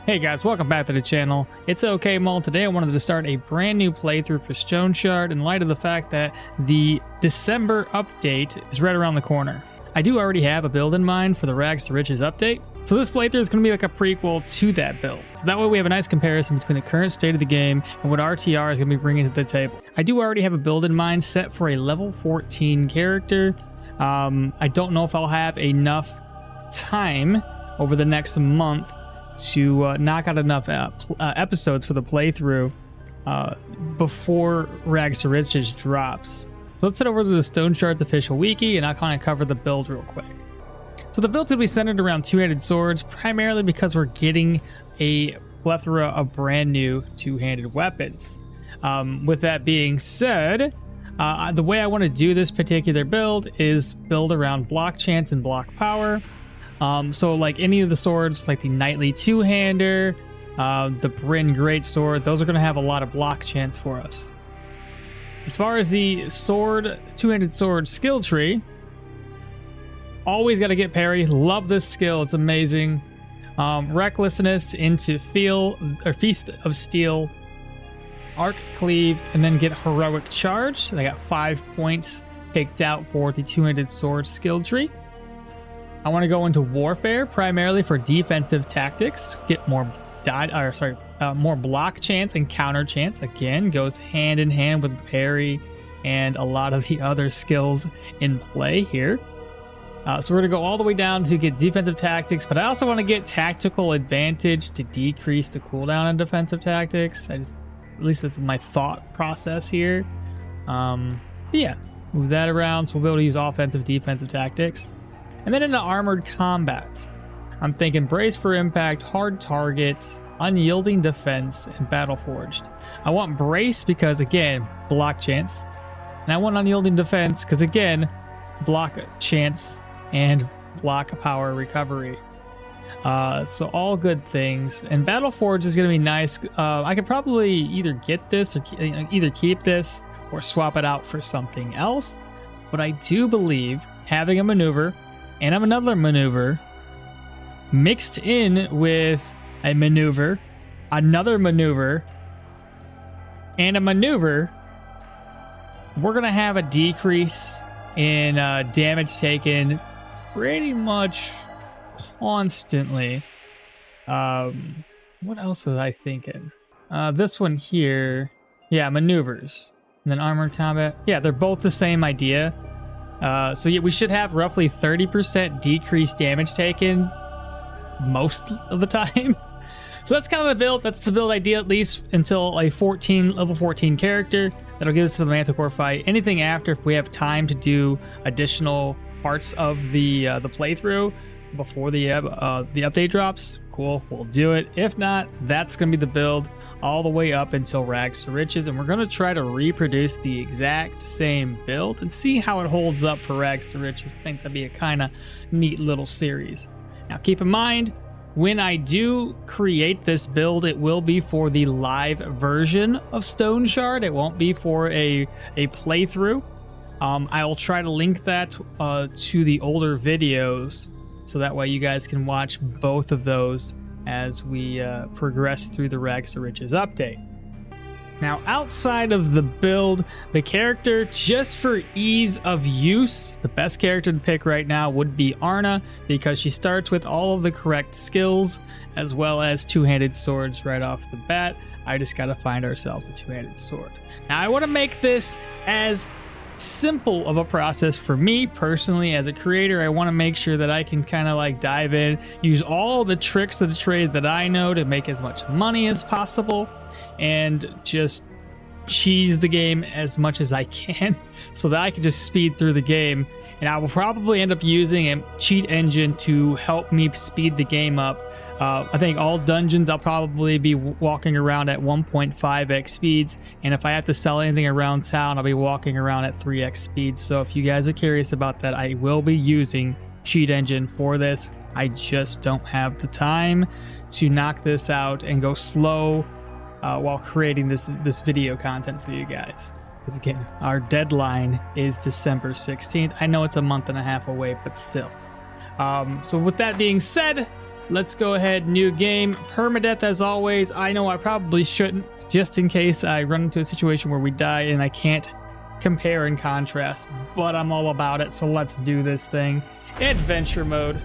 Hey guys, welcome back to the channel. It's okmall. Today I wanted to start a brand new playthrough for Stoneshard in light of the fact that the December update is right around the corner. I do already have a build in mind for the Rags to Riches update, so this playthrough is going to be like a prequel to that build. So that way we have a nice comparison between the current state of the game and what RTR is going to be bringing to the table. I do already have a build in mind set for a level 14 character. I don't know if I'll have enough time over the next month to knock out enough episodes for the playthrough before Rags to Riches drops. So let's head over to the Stoneshard's official wiki and I'll kind of cover the build real quick. So the build's going to be centered around two-handed swords, primarily because we're getting a plethora of brand new two-handed weapons. With that being said, the way I want to do this particular build is build around block chance and block power. So like any of the swords, like the Knightly two-hander, the Bryn Greatsword, those are going to have a lot of block chance for us. As far as the sword, two-handed sword skill tree, always got to get parry. Love this skill, it's amazing. Recklessness into Feast of Steel, Arc Cleave, and then get Heroic Charge. I got 5 points picked out for the two-handed sword skill tree. I want to go into warfare primarily for defensive tactics, get more more block chance and counter chance. Again, goes hand in hand with parry and a lot of the other skills in play here. So we're going to go all the way down to get defensive tactics, but I also want to get tactical advantage to decrease the cooldown on defensive tactics. At least that's my thought process here. Yeah, move that around so we'll be able to use offensive, defensive tactics. And then into armored combat, I'm thinking brace for impact, hard targets, unyielding defense, and battle forged. I want brace because again, block chance. And I want unyielding defense because again, block chance and block power recovery. So all good things. And battle forged is going to be nice. I could probably either get this or either keep this or swap it out for something else. But I do believe having a maneuver and another maneuver mixed in with a maneuver, another maneuver, and a maneuver, we're going to have a decrease in damage taken pretty much constantly. What else was I thinking? This one here, yeah, maneuvers. And then armored combat. Yeah, they're both the same idea. So yeah, we should have roughly 30% decreased damage taken most of the time. So that's kind of the build. That's the build idea, at least until a level 14 character. That'll give us to the Manticore fight. Anything after, if we have time to do additional parts of the playthrough before the update drops, cool, we'll do it. If not, that's gonna be the build all the way up until Rags to Riches, and we're going to try to reproduce the exact same build and see how it holds up for Rags to Riches. I think that'd be a kind of neat little series. Now keep in mind, when I do create this build, it will be for the live version of Stoneshard. It won't be for a playthrough. I'll try to link that to the older videos, so that way you guys can watch both of those as we progress through the Rags to Riches update. Now, outside of the build, the character, just for ease of use, the best character to pick right now would be Arna, because she starts with all of the correct skills, as well as two-handed swords right off the bat. I just gotta find ourselves a two-handed sword. Now, I want to make this as simple of a process for me personally as a creator. I want to make sure that I can kind of like dive in, use all the tricks of the trade that I know to make as much money as possible, and just cheese the game as much as I can so that I can just speed through the game. And I will probably end up using a cheat engine to help me speed the game up. I think all dungeons I'll probably be walking around at 1.5x speeds, and if I have to sell anything around town, I'll be walking around at 3x speeds. So if you guys are curious about that, I will be using cheat engine for this. I just don't have the time to knock this out and go slow while creating this video content for you guys. Because again, our deadline is December 16th. I know it's a month and a half away, but still. So with that being said, let's go ahead, new game. Permadeath as always. I know I probably shouldn't, just in case I run into a situation where we die and I can't compare and contrast, but I'm all about it, so let's do this thing. Adventure mode.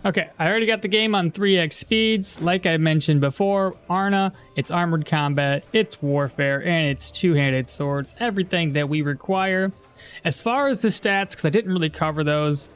Okay, I already got the game on 3x speeds. Like I mentioned before, Arna, it's armored combat, it's warfare, and it's two-handed swords, everything that we require. As far as the stats, because I didn't really cover those,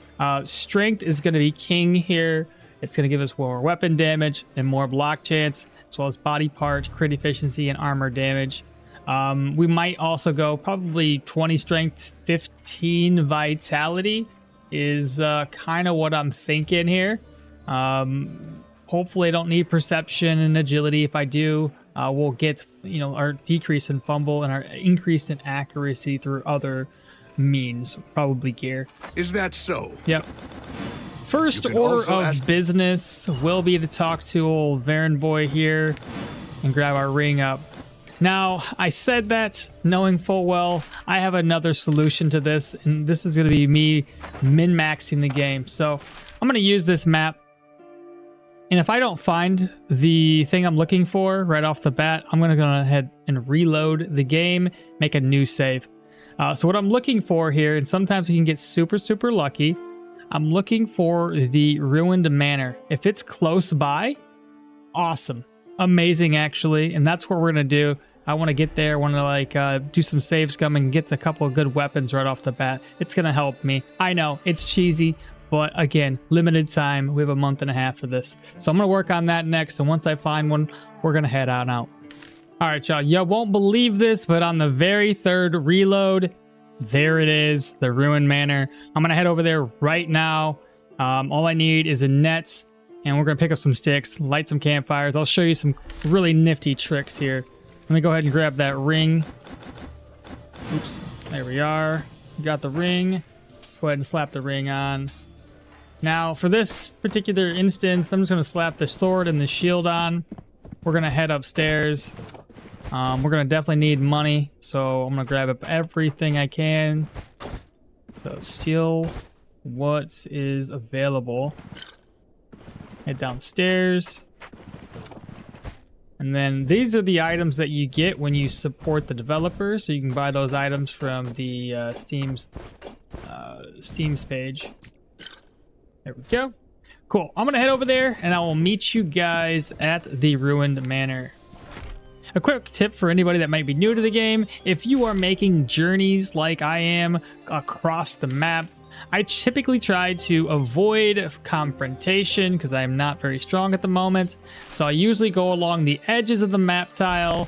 strength is going to be king here. It's going to give us more weapon damage and more block chance, as well as body part, crit efficiency, and armor damage. We might also go probably 20 strength, 15 vitality is kind of what I'm thinking here. Hopefully I don't need perception and agility. If I do, we'll get, you know, our decrease in fumble and our increase in accuracy through other means, probably gear. Is that so? Yep. First order of business will be to talk to old Varen boy here and grab our ring up. Now, I said that knowing full well I have another solution to this, and this is going to be me min-maxing the game. So I'm going to use this map, and if I don't find the thing I'm looking for right off the bat, I'm going to go ahead and reload the game, make a new save. So what I'm looking for here, and sometimes you can get super, super lucky, I'm looking for the ruined manor. If it's close by, awesome. Amazing, actually, and that's what we're gonna do. I want to get there. I want to like do some save scum and get a couple of good weapons right off the bat. It's gonna help me. I know it's cheesy, but again, limited time. We have a month and a half for this, so I'm gonna work on that next. And once I find one, we're gonna head on out. All right, y'all. You won't believe this, but on the very third reload, there it is, the ruined manor. I'm gonna head over there right now. All I need is a net. And we're going to pick up some sticks, light some campfires. I'll show you some really nifty tricks here. Let me go ahead and grab that ring. Oops, there we are. Got the ring. Go ahead and slap the ring on. Now, for this particular instance, I'm just going to slap the sword and the shield on. We're going to head upstairs. We're going to definitely need money, so I'm going to grab up everything I can. So steal what is available. Head downstairs. And then these are the items that you get when you support the developer. So you can buy those items from the Steam's page. There we go. Cool. I'm going to head over there and I will meet you guys at the ruined manor. A quick tip for anybody that might be new to the game. If you are making journeys like I am across the map, I typically try to avoid confrontation because I am not very strong at the moment. So I usually go along the edges of the map tile.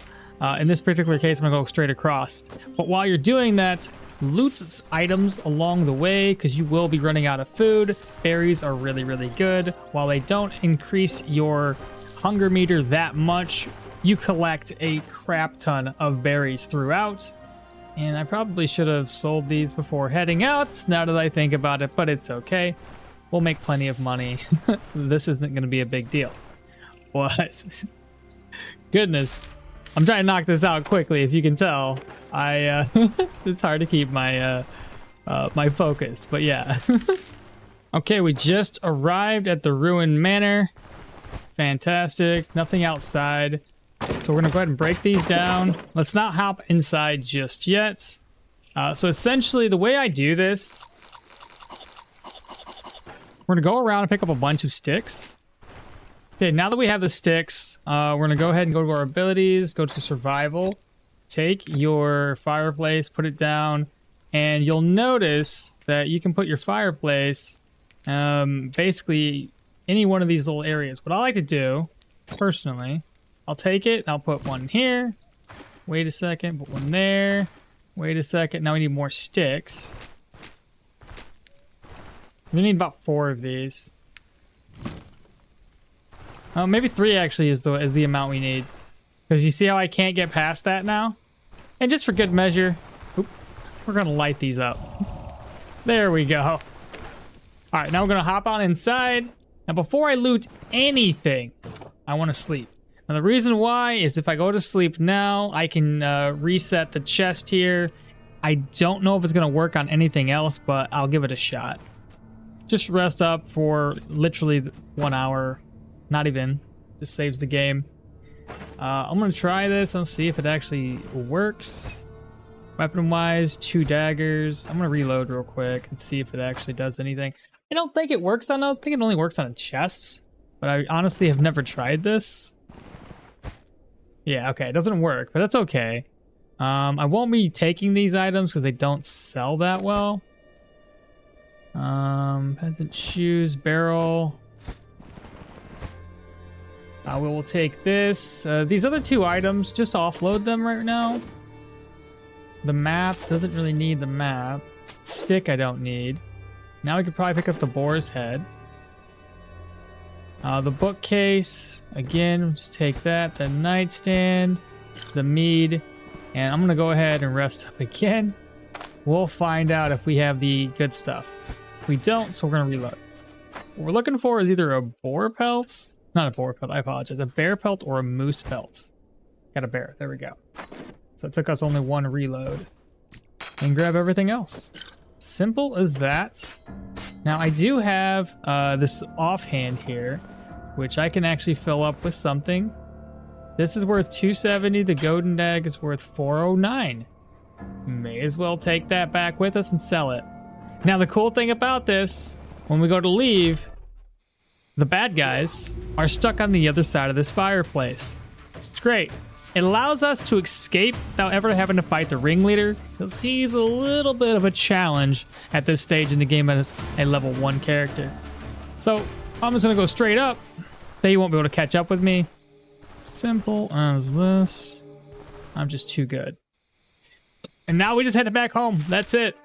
In this particular case, I'm going to go straight across. But while you're doing that, loot items along the way because you will be running out of food. Berries are really, really good. While they don't increase your hunger meter that much, you collect a crap ton of berries throughout. And I probably should have sold these before heading out, now that I think about it, but it's okay. We'll make plenty of money. This isn't going to be a big deal. What? Goodness. I'm trying to knock this out quickly, if you can tell. It's hard to keep my my focus, but yeah. Okay, we just arrived at the ruined manor. Fantastic. Nothing outside. So we're going to go ahead and break these down. Let's not hop inside just yet. So essentially, the way I do this, we're going to go around and pick up a bunch of sticks. Okay, now that we have the sticks, we're going to go ahead and go to our abilities, go to survival, take your fireplace, put it down, and you'll notice that you can put your fireplace basically any one of these little areas. What I like to do, personally, I'll take it and I'll put one here. Wait a second, put one there. Wait a second. Now we need more sticks. We need about 4 of these. Oh, maybe 3 actually is the amount we need. Because you see how I can't get past that now? And just for good measure, we're going to light these up. There we go. All right, now we're going to hop on inside. Now before I loot anything, I want to sleep. Now the reason why is if I go to sleep now, I can reset the chest here. I don't know if it's going to work on anything else, but I'll give it a shot. Just rest up for literally 1 hour. Not even. Just saves the game. I'm going to try this and see if it actually works. Weapon-wise, 2 daggers. I'm going to reload real quick and see if it actually does anything. I don't think it works on... I think it only works on a chest. But I honestly have never tried this. Yeah, okay. It doesn't work, but that's okay. I won't be taking these items because they don't sell that well. Peasant shoes, barrel. We will take this. These other 2 items, just offload them right now. The map, doesn't really need the map. Stick I don't need. Now we could probably pick up the boar's head. The bookcase, again, just take that. The nightstand, the mead, and I'm going to go ahead and rest up again. We'll find out if we have the good stuff. If we don't, so we're going to reload. What we're looking for is either a boar pelt, not a boar pelt, I apologize, a bear pelt or a moose pelt. Got a bear, there we go. So it took us only 1 reload. And grab everything else. Simple as that. Now I do have this offhand here, which I can actually fill up with something. This is worth 270. The golden dag is worth 409. May as well take that back with us and sell it. Now the cool thing about this, when we go to leave, the bad guys are stuck on the other side of this fireplace. It's great. It allows us to escape without ever having to fight the ringleader, because he's a little bit of a challenge at this stage in the game as a level 1 character. So I'm just going to go straight up. They won't be able to catch up with me. Simple as this. I'm just too good. And now we just head back home. That's it.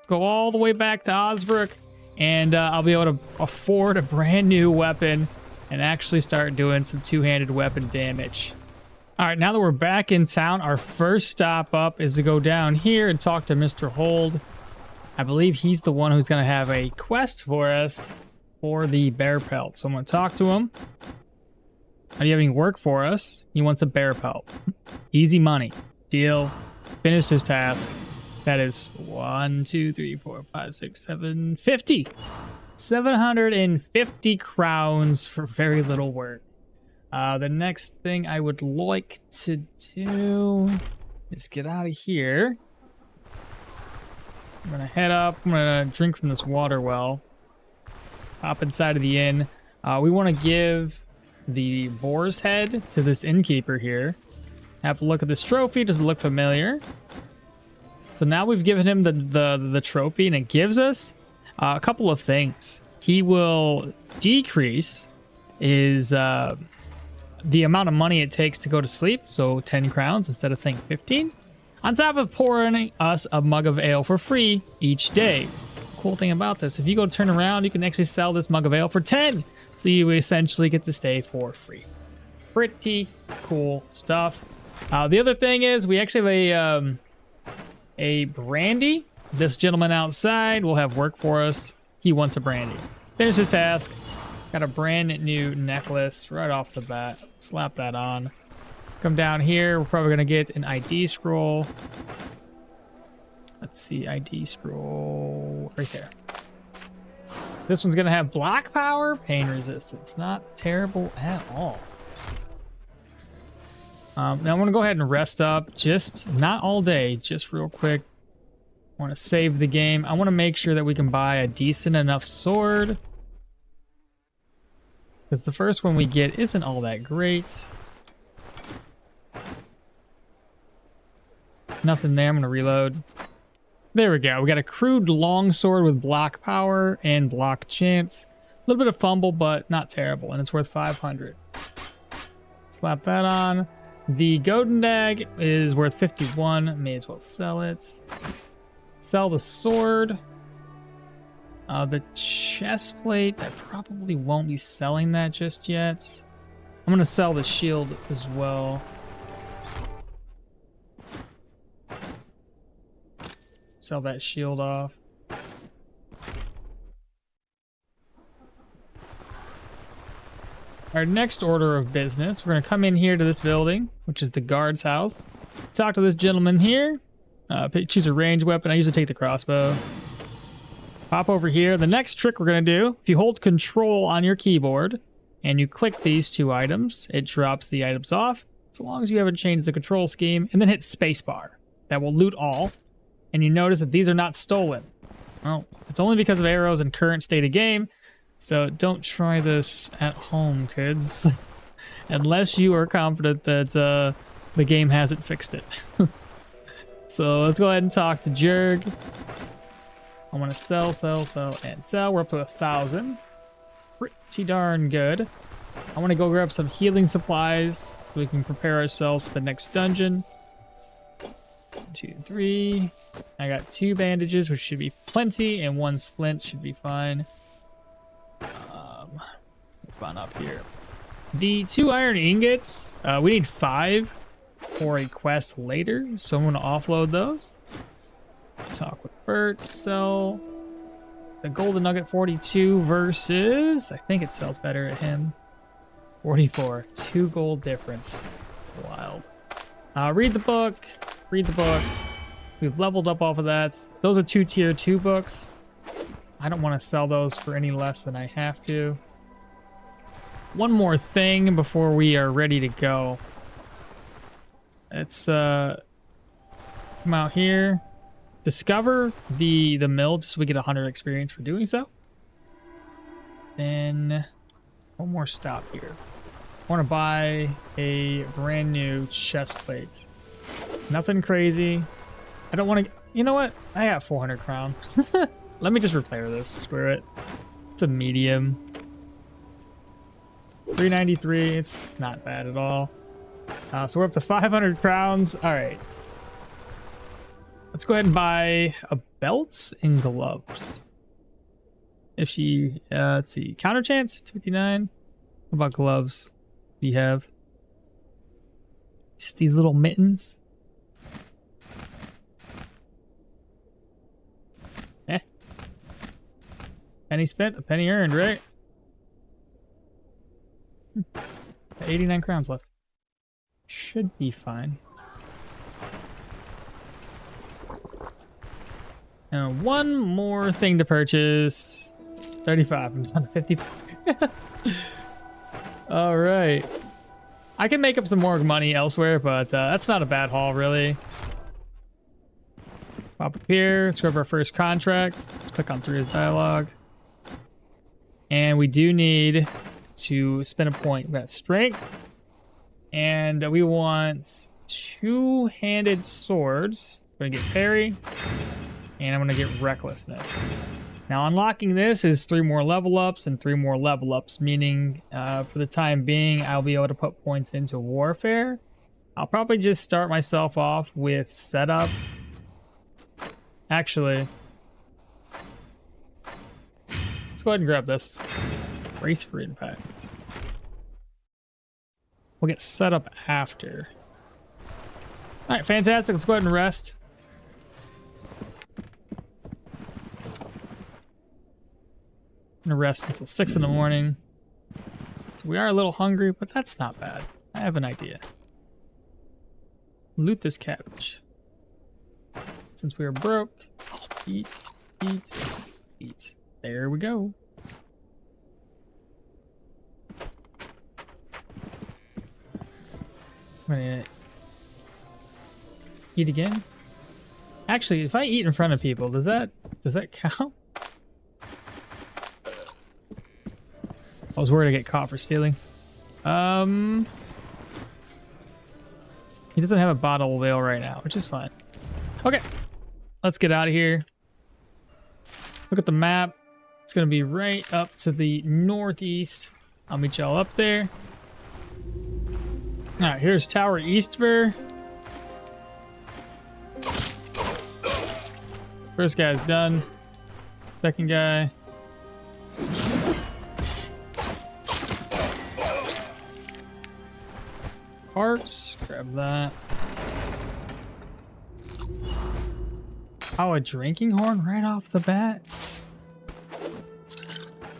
Go all the way back to Osbrook, and I'll be able to afford a brand new weapon and actually start doing some two-handed weapon damage. All right, now that we're back in town, our first stop up is to go down here and talk to Mr. Hold. I believe he's the one who's going to have a quest for us for the bear pelt. So I'm going to talk to him. Do you have any work for us? He wants a bear pelt. Easy money. Deal. Finish his task. That is 1, 2, 3, 4, 5, 6, 7, 50. 750 crowns for very little work. The next thing I would like to do is get out of here. I'm gonna head up. I'm gonna drink from this water well. Hop inside of the inn. We want to give the boar's head to this innkeeper here. Have a look at this trophy. Does it look familiar? So now we've given him the trophy, and it gives us a couple of things. He will decrease his the amount of money it takes to go to sleep, so 10 crowns instead of saying 15, on top of pouring us a mug of ale for free each day. Cool thing about this, if you go turn around, you can actually sell this mug of ale for 10, so you essentially get to stay for free. Pretty cool stuff. The other thing is we actually have a brandy. This gentleman outside will have work for us. He wants a brandy. Finish his task. Got a brand new necklace right off the bat. Slap that on. Come down here. We're probably going to get an ID scroll. Let's see. ID scroll right there. This one's going to have block power, pain resistance. Not terrible at all. Now I'm going to go ahead and rest up. Just not all day. Just real quick. I want to save the game. I want to make sure that we can buy a decent enough sword. Because the first one we get isn't all that great. Nothing there. I'm going to reload. There we go. We got a crude longsword with block power and block chance. A little bit of fumble, but not terrible. And it's worth 500. Slap that on. The golden dag is worth 51. May as well sell it. Sell the sword. The chest plate, I probably won't be selling that just yet. I'm going to sell the shield as well. Sell that shield off. Our next order of business, we're going to come in here to this building, which is the guard's house. Talk to this gentleman here. Choose a ranged weapon. I usually take the crossbow. Pop over here. The next trick we're going to do, if you hold control on your keyboard and you click these two items, it drops the items off, so long as you haven't changed the control scheme, and then hit spacebar. That will loot all, and you notice that these are not stolen. Well, it's only because of arrows and current state of game, so don't try this at home, kids. Unless you are confident that the game hasn't fixed it. So let's go ahead and talk to Jurg. I want to sell, and sell. We're up to 1,000. Pretty darn good. I want to go grab some healing supplies so we can prepare ourselves for the next dungeon. 1, 2, 3. I got 2 bandages, which should be plenty, and 1 splint should be fine. Move on up here. The 2 iron ingots, we need 5 for a quest later, so I'm going to offload those. Talk with Bert, sell the golden nugget 42 versus, I think it sells better at him, 44. 2 gold difference. Wild. Read the book. We've leveled up off of that. Those are 2 tier 2 books. I don't want to sell those for any less than I have to. One more thing before we are ready to go. Let's come out here. Discover the mill just so we get 100 experience for doing so. Then one more stop here. I want to buy a brand new chest plate. Nothing crazy. I don't want to... You know what? I got 400 crown. Let me just repair this. Screw it. It's a medium. 393. It's not bad at all. So we're up to 500 crowns. All right. Let's go ahead and buy a belt and gloves. If she, let's see, counter chance 259. What about gloves? Do you have just these little mittens? Penny spent, a penny earned, right? 89 crowns left. Should be fine. And one more thing to purchase. 35. I'm just on 50. All right. I can make up some more money elsewhere, but that's not a bad haul, really. Pop up here. Let's grab our first contract. Let's click on through his dialogue. And we do need to spend a point. We got strength. And we want 2-handed swords. We're going to get parry. And I'm going to get recklessness. Now unlocking this is 3 more level ups and 3 more level ups, meaning for the time being, I'll be able to put points into warfare. I'll probably just start myself off with setup. Actually, let's go ahead and grab this. Race for impact. We'll get set up after. All right, fantastic. Let's go ahead and rest. I'm gonna rest until 6 in the morning. So we are a little hungry, but that's not bad. I have an idea. Loot this cabbage. Since we are broke, eat. There we go. I'm gonna eat again. Actually, if I eat in front of people, does that count? I was worried I'd get caught for stealing. He doesn't have a bottle of ale right now, which is fine. Okay, let's get out of here. Look at the map. It's gonna be right up to the northeast. I'll meet y'all up there. All right, here's Tower Eastver. First guy's done. Second guy. Parts, grab that. Oh, a drinking horn right off the bat.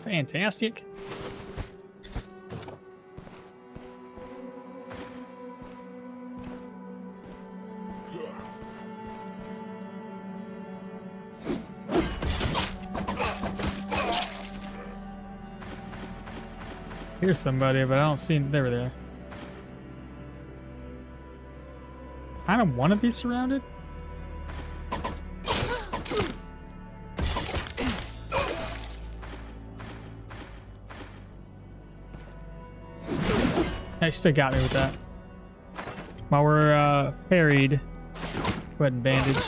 Fantastic. Here's somebody, but I don't see them. They were there. I don't want to be surrounded. They still got me with that. While we're parried, go ahead and bandage.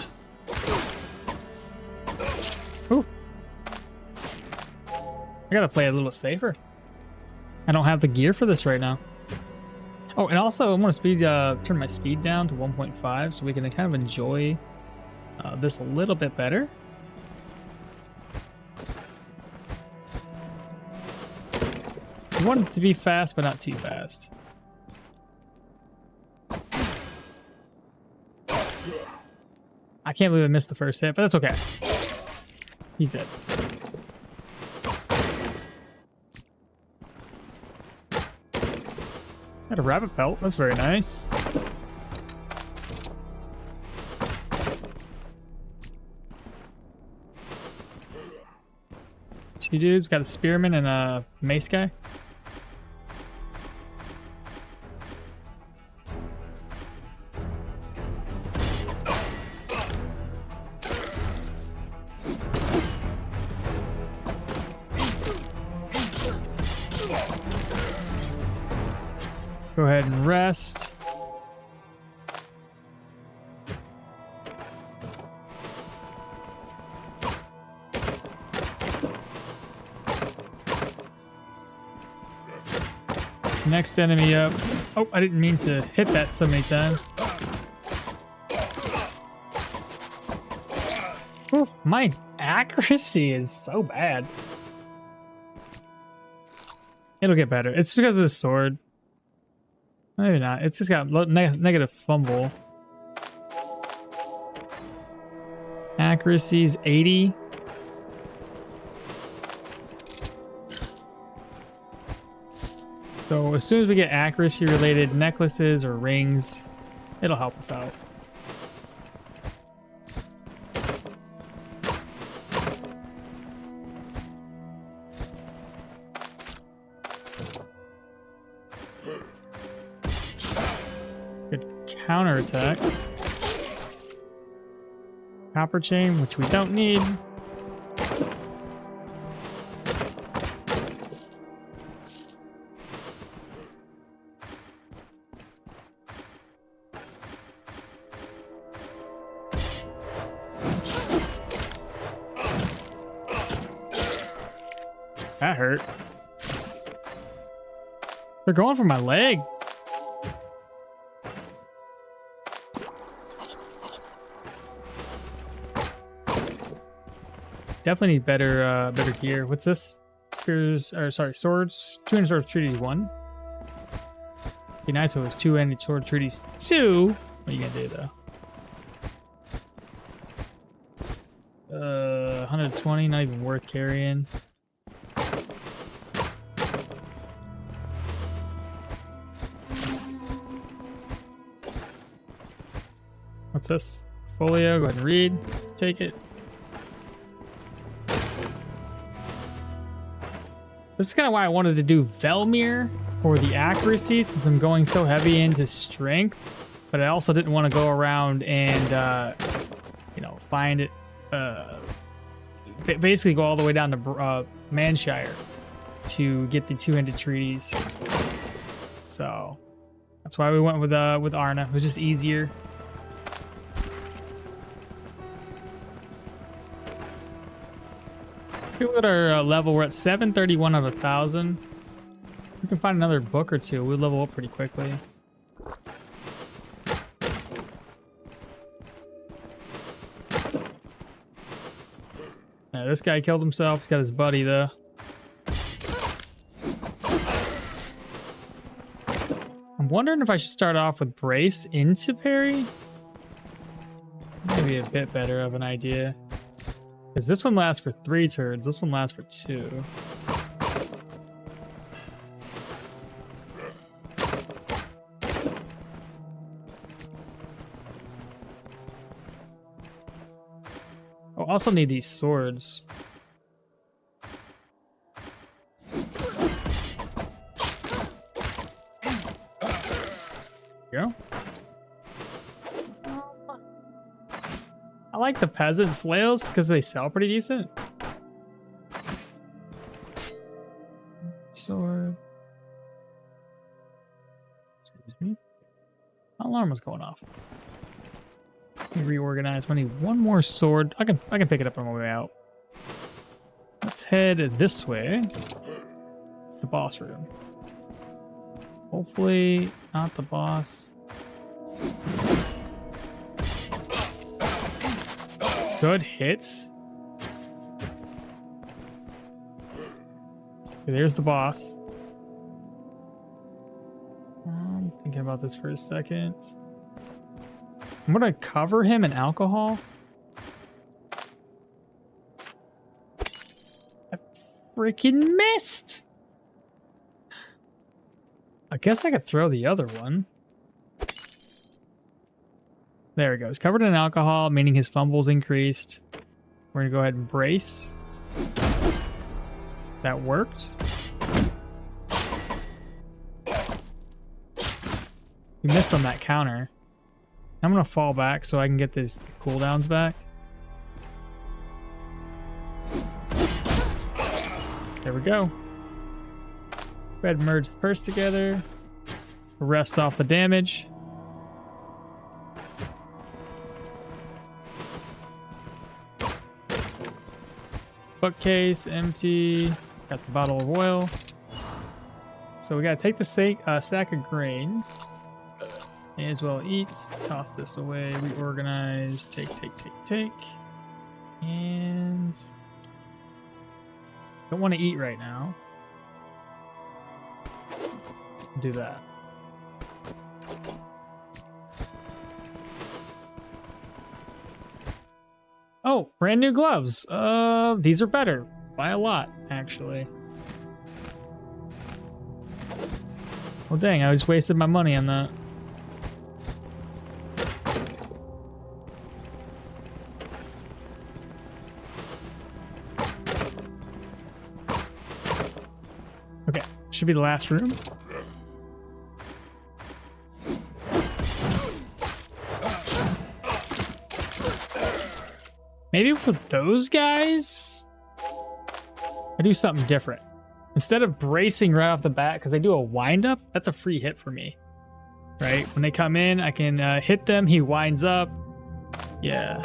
Ooh. I gotta play a little safer. I don't have the gear for this right now. Oh, and also I want to turn my speed down to 1.5 so we can kind of enjoy this a little bit better. I want it to be fast, but not too fast. I can't believe I missed the first hit, but that's okay. He's dead. Got a rabbit pelt. That's very nice. Two dudes. Got a spearman and a mace guy. Go ahead and rest. Next enemy up. Oh, I didn't mean to hit that so many times. Oof, my accuracy is so bad. It'll get better. It's because of the sword. Maybe not. It's just got negative fumble. Accuracy's 80. So as soon as we get accuracy related necklaces or rings, it'll help us out. Counterattack. Copper chain, which we don't need. That hurt. They're going for my leg. Definitely need better gear. What's this? Spears, or sorry, swords. 2-handed sword treaties 1. Be nice if it was 2-handed sword treaties 2. What are you gonna do though? 120, not even worth carrying. What's this? Folio. Go ahead and read. Take it. This is kind of why I wanted to do Velmir for the accuracy, since I'm going so heavy into strength. But I also didn't want to go around and, you know, find it, basically go all the way down to Manshire to get the 2-handed treaties. So that's why we went with Arna. It was just easier. Look at our level. We're at 731 out of 1,000. We can find another book or two. We'll level up pretty quickly. Yeah, this guy killed himself. He's got his buddy though. I'm wondering if I should start off with brace into parry. Maybe a bit better of an idea. Because this one lasts for 3 turns, this one lasts for 2. Oh, also need these swords. Go. I like the peasant flails because they sell pretty decent. Sword. Excuse me. My alarm was going off. Let me reorganize. I need one more sword. I can pick it up on my way out. Let's head this way. It's the boss room. Hopefully not the boss. Good hits. Okay, there's the boss. I'm thinking about this for a second. I'm gonna cover him in alcohol. I freaking missed! I guess I could throw the other one. There he goes. Covered in alcohol, meaning his fumbles increased. We're gonna go ahead and brace. That worked. You missed on that counter. I'm gonna fall back so I can get these cooldowns back. There we go. Go ahead and merge the purse together. Rest off the damage. Bookcase, empty. Got some bottle of oil. So we gotta take the sack of grain. May as well eat. Toss this away. Reorganize. Take. And don't want to eat right now. Do that. Oh, brand new gloves. These are better by a lot, actually. Well, dang, I just wasted my money on that. Okay, should be the last room. Maybe for those guys, I do something different. Instead of bracing right off the bat, because they do a wind-up, that's a free hit for me. Right? When they come in, I can hit them, he winds up. Yeah.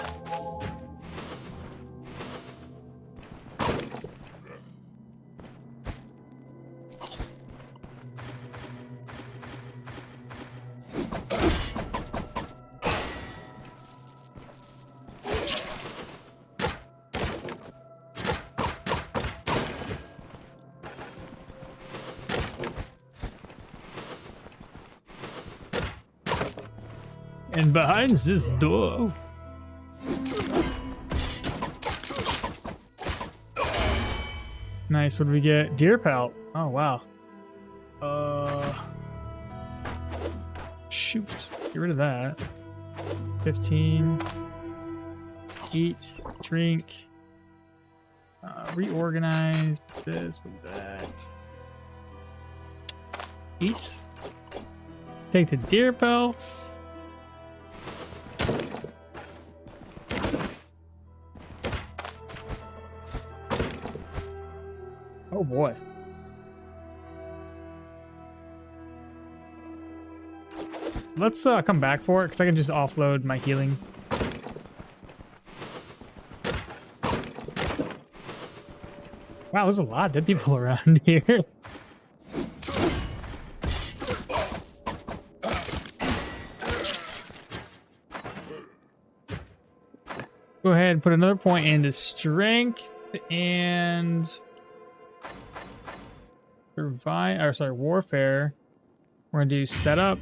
And behind this door. Nice, what do we get? Deer pelt. Oh, wow. Shoot. Get rid of that. 15. Eat. Drink. Reorganize. Put this with that. Eat. Take the deer pelts. Oh boy. Let's come back for it because I can just offload my healing. Wow, there's a lot of dead people around here. Go ahead and put another point into strength and warfare. We're gonna do setup.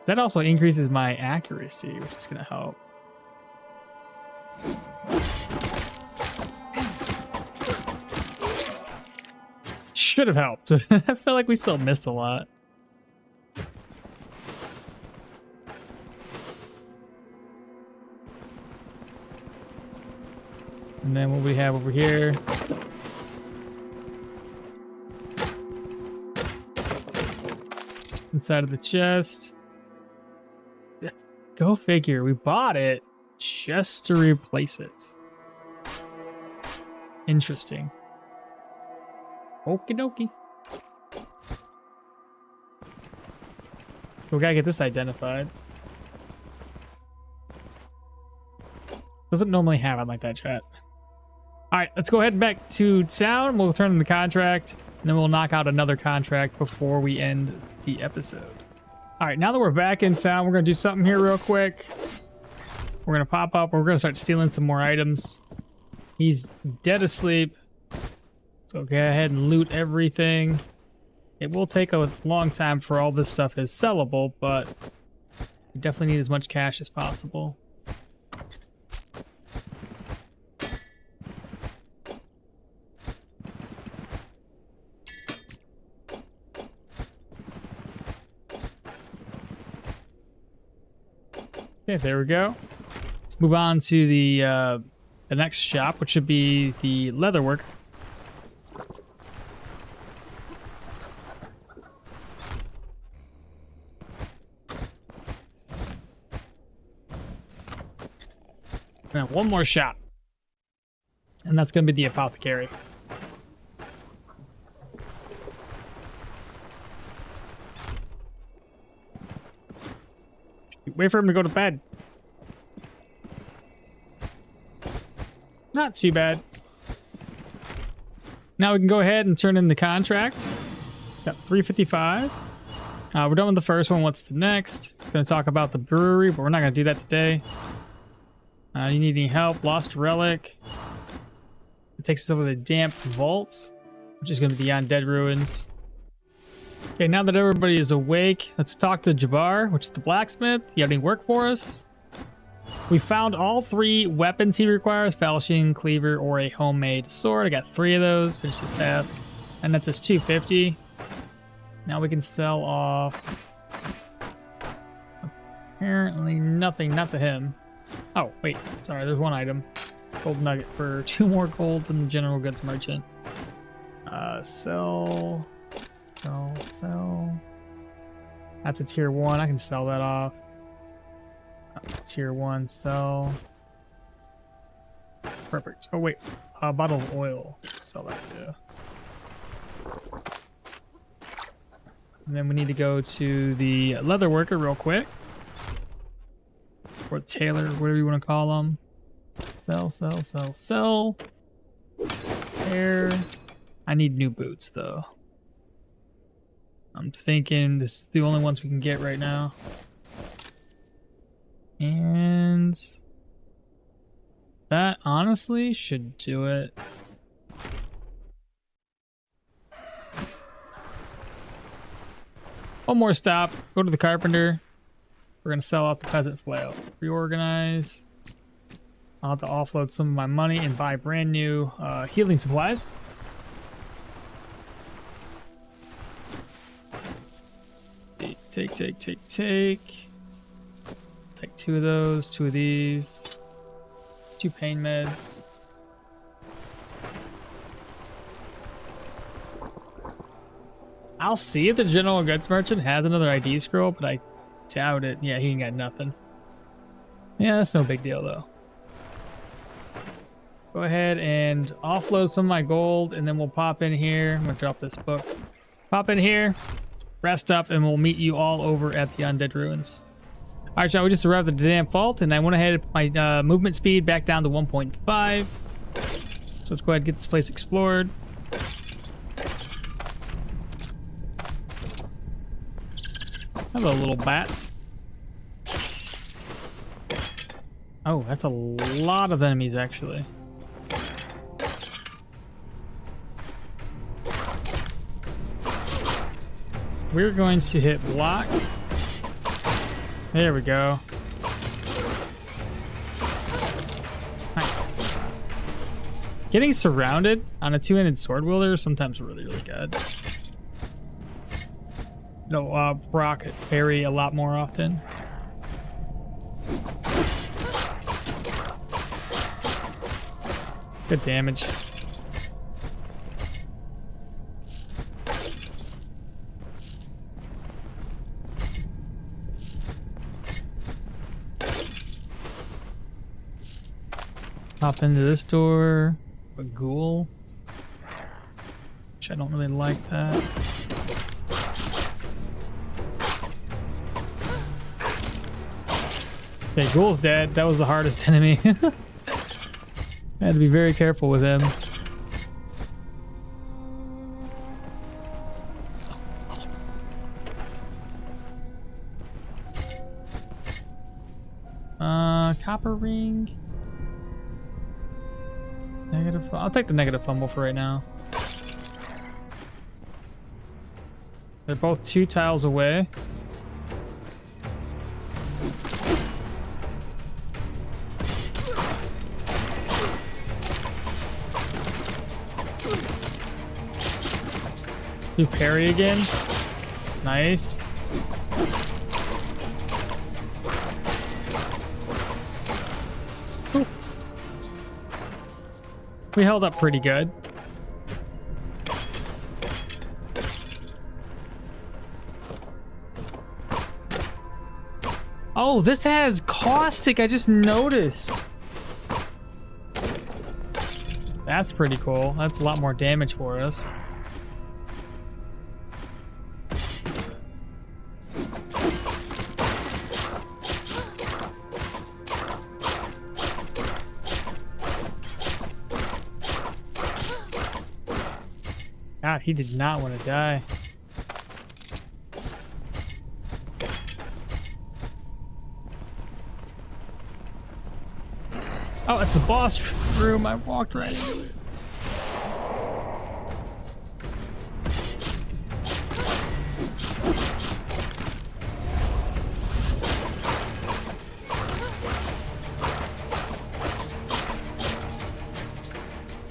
That also increases my accuracy, which is gonna help. Should have helped. I feel like we still missed a lot. And then what we have over here. inside of the chest. Go figure. We bought it just to replace it. Interesting. Okie dokie. So we gotta get this identified. Doesn't normally have it like that, chat. Alright, let's go ahead back to town. We'll turn in the contract, and then we'll knock out another contract before we end the episode. Alright, now that we're back in town, we're gonna do something here real quick. We're gonna pop up, we're gonna start stealing some more items. He's dead asleep. So go ahead and loot everything. It will take a long time for all this stuff is sellable, but we definitely need as much cash as possible. Okay, there we go. Let's move on to the next shop, which should be the leatherwork. Now, one more shop, and that's going to be the apothecary. Wait for him to go to bed. Not too bad. Now we can go ahead and turn in the contract. Got 355. We're done with the first one. What's the next? It's going to talk about the brewery, but we're not going to do that today. You need any help? Lost relic. It takes us over the damp vault, which is going to be Undead ruins. Okay, now that everybody is awake, let's talk to Jabbar, which is the blacksmith. You have any work for us? We found all 3 weapons he requires: falchion, cleaver, or a homemade sword. I got 3 of those. Finish this task. And that's just 250. Now we can sell off. Apparently nothing, not to him. Oh, wait. Sorry, there's one item. Gold nugget for 2 more gold than the general goods merchant. Sell. That's a tier 1. I can sell that off. Tier 1, sell. Perfect. Oh, wait. A bottle of oil. Sell that too. And then we need to go to the leather worker real quick. Or tailor, whatever you want to call them. Sell. There. I need new boots, though. I'm thinking this is the only ones we can get right now. And that honestly should do it. One more stop. Go to the carpenter. We're going to sell off the peasant flail. Reorganize. I'll have to offload some of my money and buy brand new healing supplies. Take. Take 2 of those, 2 of these. 2 pain meds. I'll see if the general goods merchant has another ID scroll, but I doubt it. Yeah, he ain't got nothing. Yeah, that's no big deal though. Go ahead and offload some of my gold, and then we'll pop in here. I'm gonna drop this book. Pop in here, rest up, and we'll meet you all over at the Undead ruins. All right, y'all, we just arrived at the damn vault, and I went ahead and put my movement speed back down to 1.5. So let's go ahead and get this place explored. Hello, little bats. Oh, that's a lot of enemies, actually. We're going to hit block. There we go. Nice. Getting surrounded on a 2-handed sword wielder is sometimes really, really good. No, proc parry a lot more often. Good damage. Hop into this door. A ghoul. Which I don't really like that. Okay, ghoul's dead. That was the hardest enemy. I had to be very careful with him. Copper ring. Negative. I'll take the negative fumble for right now. They're both 2 tiles away. Do parry again. Nice. Ooh. We held up pretty good. Oh, this has caustic. I just noticed. That's pretty cool. That's a lot more damage for us. God, he did not want to die. Oh, it's the boss room. I walked right into it.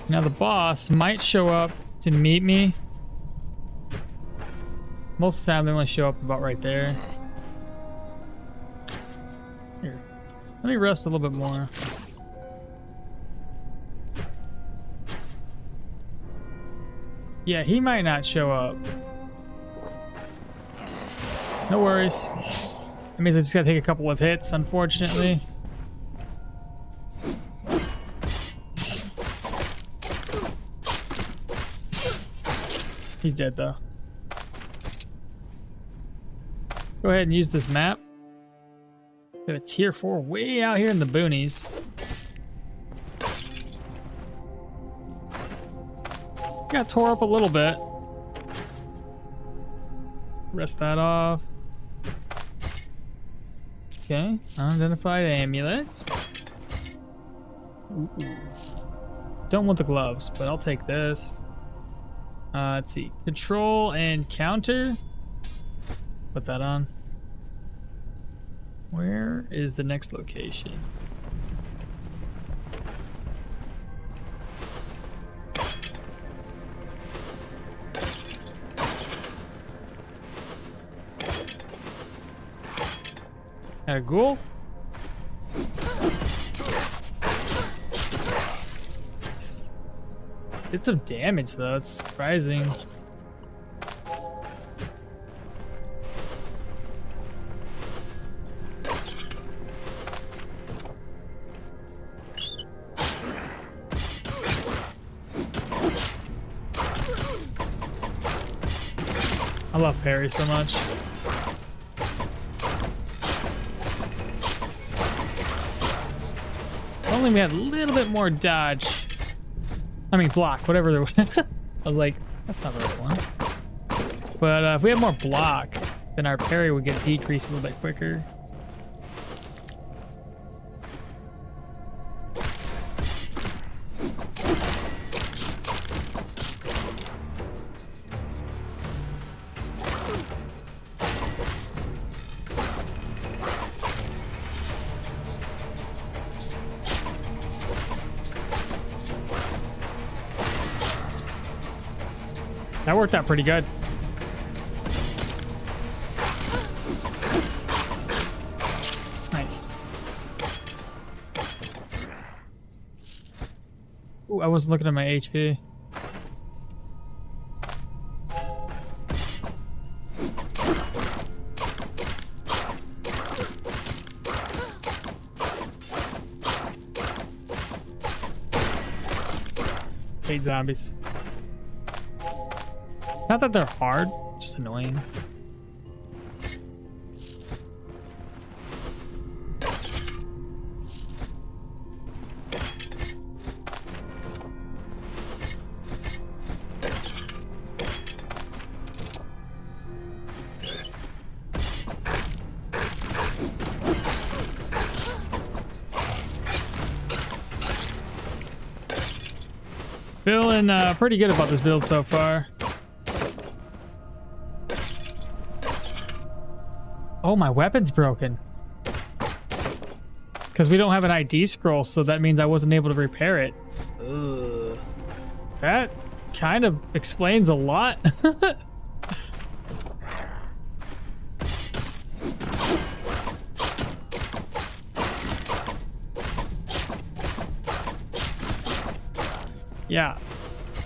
Now the boss might show up to meet me. Most of the time they only show up about right there. Here, let me rest a little bit more. Yeah, he might not show up. No worries. That means I just gotta take a couple of hits, unfortunately. He's dead though. Go ahead and use this map. We have a tier 4 way out here in the boonies. Got tore up a little bit. Rest that off. Okay, unidentified amulets. Ooh. Don't want the gloves, but I'll take this. Let's see. Control and counter. Put that on. Where is the next location? Got a ghoul? Did some damage though, it's surprising. I love parry so much. If only we had a little bit more dodge. I mean block, whatever there was. I was like, that's not the right one. But if we had more block, then our parry would get decreased a little bit quicker. That worked out pretty good. Nice. Ooh, I wasn't looking at my HP. hate zombies. Not that they're hard, just annoying. Feeling pretty good about this build so far. Oh, my weapon's broken. Because we don't have an ID scroll, so that means I wasn't able to repair it. Ugh. That kind of explains a lot.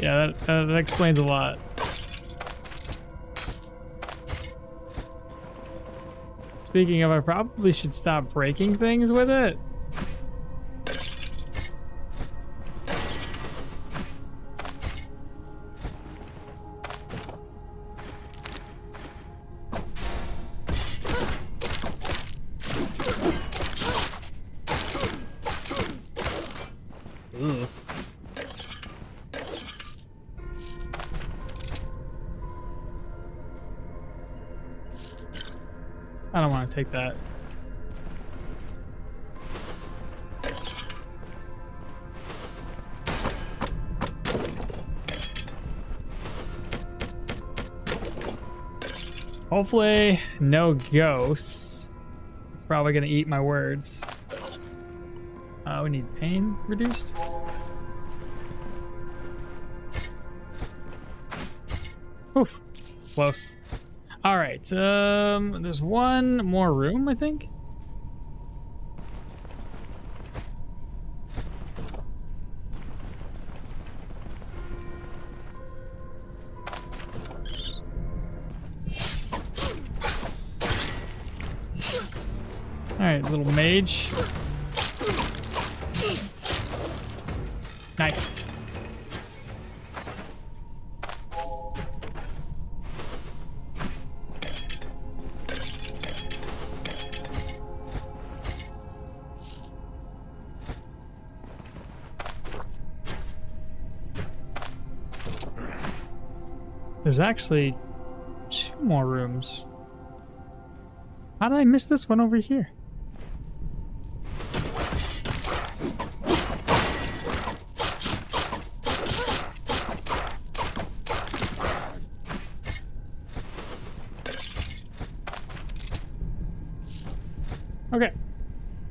Yeah, that explains a lot. Speaking of, I probably should stop breaking things with it. Ugh. I don't want to take that. Hopefully, no ghosts. Probably gonna eat my words. We need pain reduced. Oof, close. All right, there's one more room, I think. All right, little mage. Nice. There's actually 2 more rooms. How did I miss this one over here? Okay,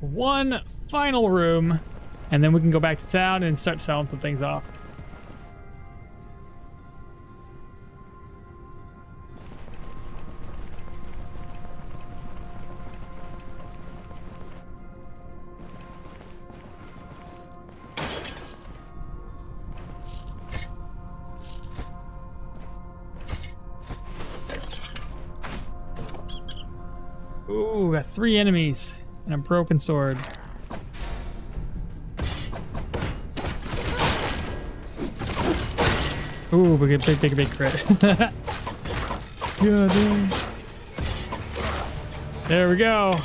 one final room, and then we can go back to town and start selling some things off. Ooh, got 3 enemies and a broken sword. Ooh, we get big crit. Yeah, dude. There we go.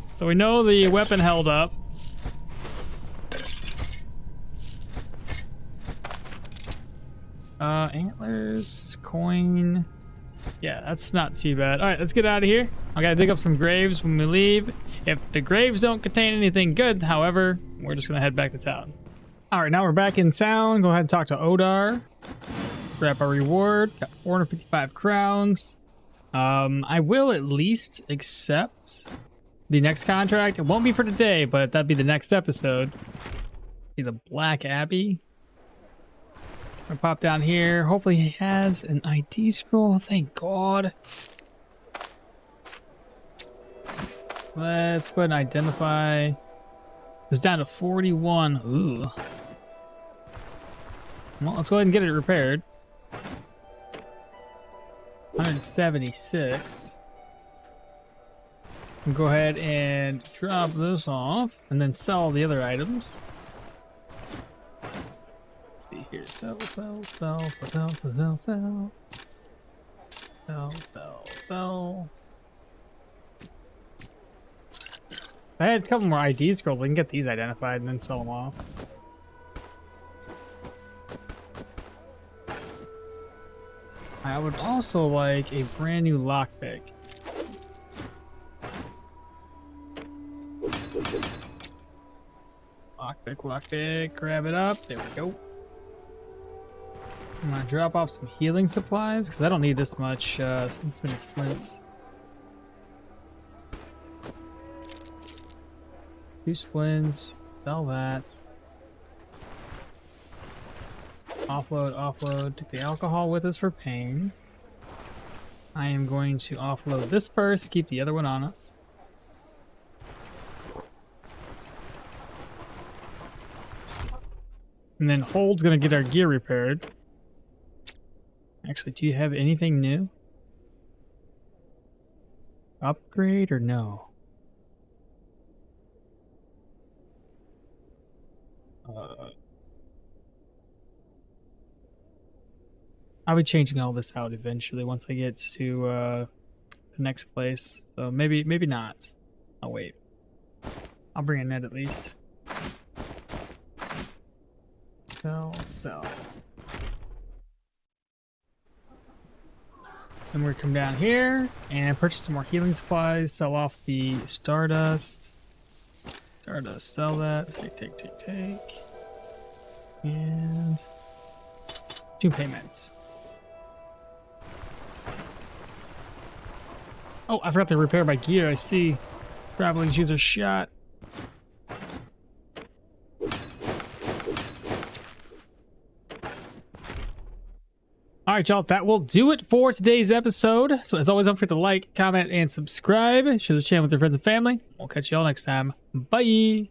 So we know the weapon held up. Antlers, coin. Yeah, that's not too bad. All right, let's get out of here. I gotta dig up some graves when we leave. If the graves don't contain anything good, however, we're just gonna head back to town. All right, now we're back in town. Go ahead and talk to Odar. Grab our reward. Got 455 crowns. I will at least accept the next contract. It won't be for today, but that'd be the next episode. Be the Black Abbey. I'm gonna pop down here. Hopefully he has an ID scroll. Thank God. Let's go ahead and identify. It's down to 41. Ooh. Well, let's go ahead and get it repaired. 176. We'll go ahead and drop this off and then sell the other items. Let's see. here? Sell, sell, sell, sell, sell, sell, sell, sell, sell. I had a couple more IDs scrolled. We can get these identified and then sell them off. I would also like a brand new lockpick. Lockpick, lockpick. Grab it up. There we go. I'm gonna drop off some healing supplies because I don't need this much. This many splints. 2 splints. Sell that. Offload, offload. Take the alcohol with us for pain. I am going to offload this first. Keep the other one on us. And then Hold's gonna get our gear repaired. Actually, do you have anything new? Upgrade or no? I'll be changing all this out eventually once I get to the next place. So maybe not. I'll wait. I'll bring a net at least. Sell, sell. Then we're gonna come down here and purchase some more healing supplies. Sell off the Stardust. Stardust, sell that. Take. And 2 payments. Oh, I forgot to repair my gear. I see. Traveling shoes are shot. All right, y'all, that will do it for today's episode. So as always, don't forget to like, comment, and subscribe. Share the channel with your friends and family. We'll catch y'all next time. Bye.